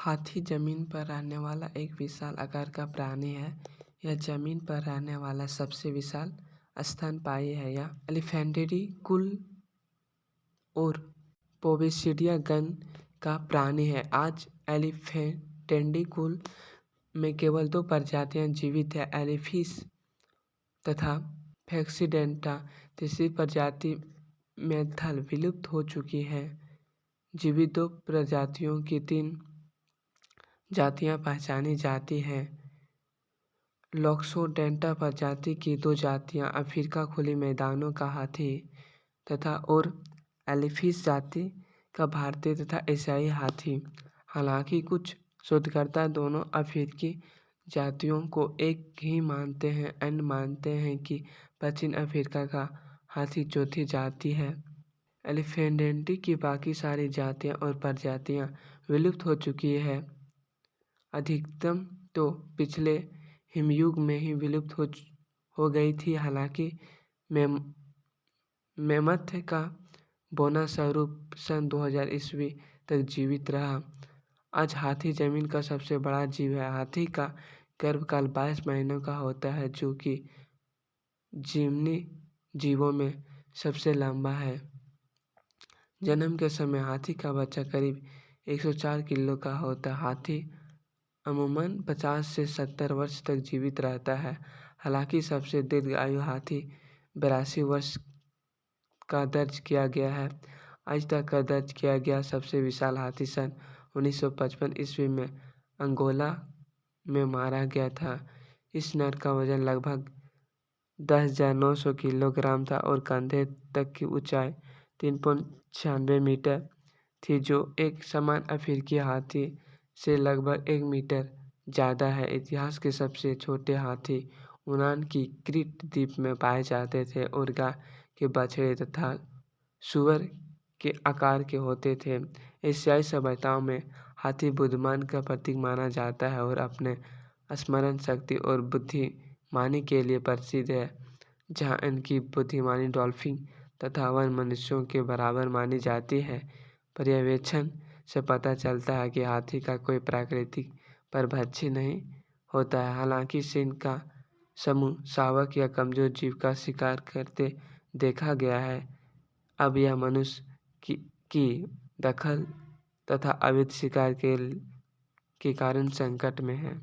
हाथी जमीन पर रहने वाला एक विशाल आकार का प्राणी है। यह जमीन पर रहने वाला सबसे विशाल स्तनपायी है। यह एलिफेंटेरी कुल और पोविसिडिया गण का प्राणी है। आज एलिफेंटेरी कुल में केवल 2 प्रजातियां जीवित हैं, एलिफिस तथा फैक्सिडेंटा। तीसरी प्रजाति मैथल विलुप्त हो चुकी है। जीवित 2 प्रजातियों की 3 जातियां पहचानी जाती हैं। लॉक्सोडेंटा प्रजाति की 2 जातियां अफ्रीका खुले मैदानों का हाथी तथा और एलिफिस जाति का भारतीय तथा एशियाई हाथी। हालांकि कुछ शोधकर्ता दोनों अफ्रीकी जातियों को एक ही मानते हैं। अन्य मानते हैं कि पश्चिम अफ्रीका का हाथी चौथी जाति है। एलिफेंटेरी की बाकी सारी जातियां और प्रजातियां विलुप्त हो चुकी है। अधिकतम तो पिछले हिमयुग में ही विलुप्त हो गई थी। हालांकि मैमथ का बौना स्वरूप सन 2000 ईस्वी तक जीवित रहा। आज हाथी जमीन का सबसे बड़ा जीव है। हाथी का गर्भकाल 22 महीनों का होता है, जो कि जिम्नी जीवों में सबसे लंबा है। जन्म के समय हाथी का बच्चा करीब 104 किलो का होता है। हाथी अमूमन 50 से 70 वर्ष तक जीवित रहता है। हालांकि सबसे दीर्घायु हाथी 82 वर्ष का दर्ज किया गया है। आज तक का दर्ज किया गया सबसे विशाल हाथी सन 1955 ईस्वी में अंगोला में मारा गया था। इस नर का वजन लगभग 10,900 किलोग्राम था और कंधे तक की ऊंचाई 3.96 मीटर थी, जो एक समान अफ्रीकी हाथी से लगभग 1 मीटर ज़्यादा है। इतिहास के सबसे छोटे हाथी यूनान की क्रीट द्वीप में पाए जाते थे और गाय के बछड़े तथा सूअर के आकार के होते थे। एशियाई सभ्यताओं में हाथी बुद्धिमान का प्रतीक माना जाता है और अपने स्मरण शक्ति और बुद्धिमानी के लिए प्रसिद्ध है। जहाँ इनकी बुद्धिमानी डॉल्फिन तथा वन मनुष्यों के बराबर मानी जाती है। पर्यवेक्षण से पता चलता है कि हाथी का कोई प्राकृतिक परभक्षी नहीं होता है। हालांकि सिंह का समूह शावक या कमजोर जीव का शिकार करते देखा गया है। अब यह मनुष्य की दखल तथा अवैध शिकार के कारण संकट में है।